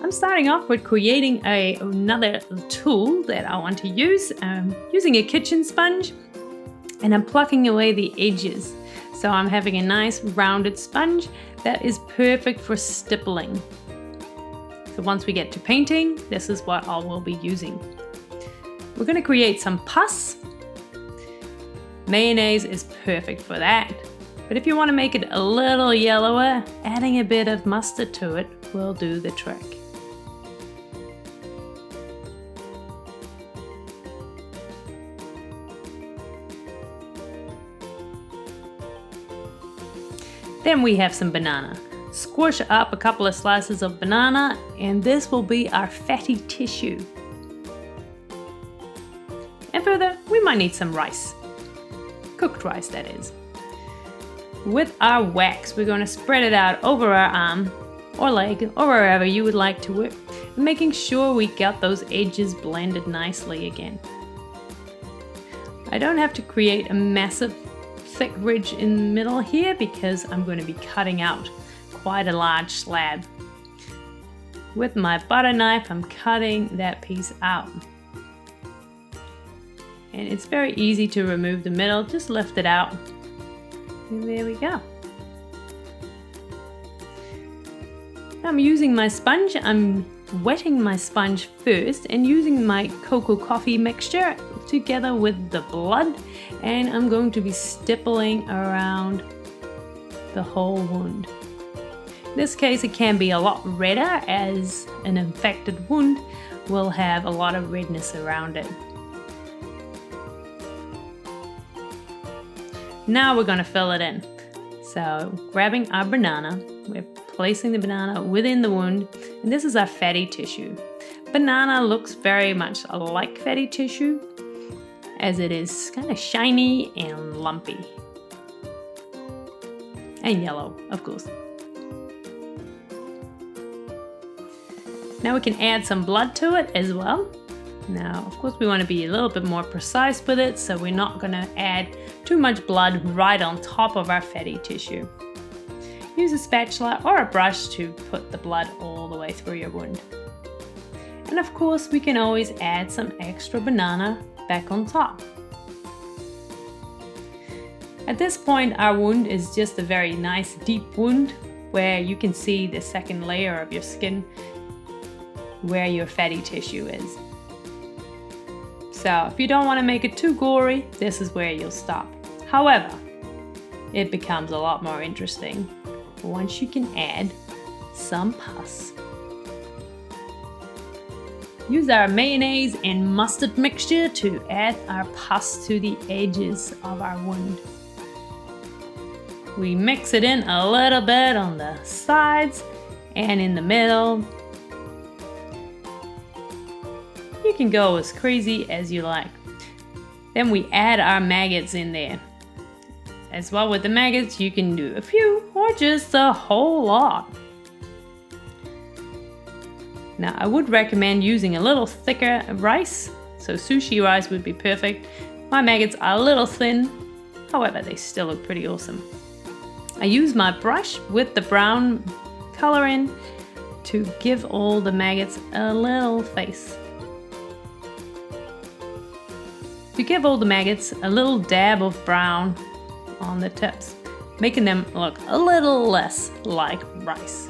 I'm starting off with creating another tool that I want to use. I'm using a kitchen sponge and I'm plucking away the edges. So I'm having a nice rounded sponge that is perfect for stippling. So once we get to painting, this is what I will be using. We're going to create some pus. Mayonnaise is perfect for that. But if you want to make it a little yellower, adding a bit of mustard to it will do the trick. Then we have some banana. Squish up a couple of slices of banana and this will be our fatty tissue. And further, we might need some rice. Cooked rice, that is. With our wax, we're going to spread it out over our arm or leg or wherever you would like to work, making sure we got those edges blended nicely again. I don't have to create a massive thick ridge in the middle here because I'm going to be cutting out quite a large slab. With my butter knife, I'm cutting that piece out. And it's very easy to remove the middle, just lift it out. And there we go. I'm using my sponge. I'm wetting my sponge first and using my cocoa coffee mixture together with the blood, and I'm going to be stippling around the whole wound. In this case it can be a lot redder as an infected wound will have a lot of redness around it. Now we're going to fill it in. So grabbing our banana, we're placing the banana within the wound, and this is our fatty tissue. Banana looks very much like fatty tissue as it is kind of shiny and lumpy. And yellow, of course. Now we can add some blood to it as well. Now, of course, we want to be a little bit more precise with it, so we're not going to add too much blood right on top of our fatty tissue. Use a spatula or a brush to put the blood all the way through your wound. And of course, we can always add some extra banana back on top. At this point, our wound is just a very nice deep wound where you can see the second layer of your skin where your fatty tissue is. So if you don't want to make it too gory, this is where you'll stop. However, it becomes a lot more interesting once you can add some pus. Use our mayonnaise and mustard mixture to add our pus to the edges of our wound. We mix it in a little bit on the sides and in the middle. You can go as crazy as you like. Then we add our maggots in there. As well with the maggots, you can do a few or just a whole lot. Now I would recommend using a little thicker rice, so sushi rice would be perfect. My maggots are a little thin, however they still look pretty awesome. I use my brush with the brown color in to give all the maggots a little face. To give all the maggots a little dab of brown on the tips, making them look a little less like rice.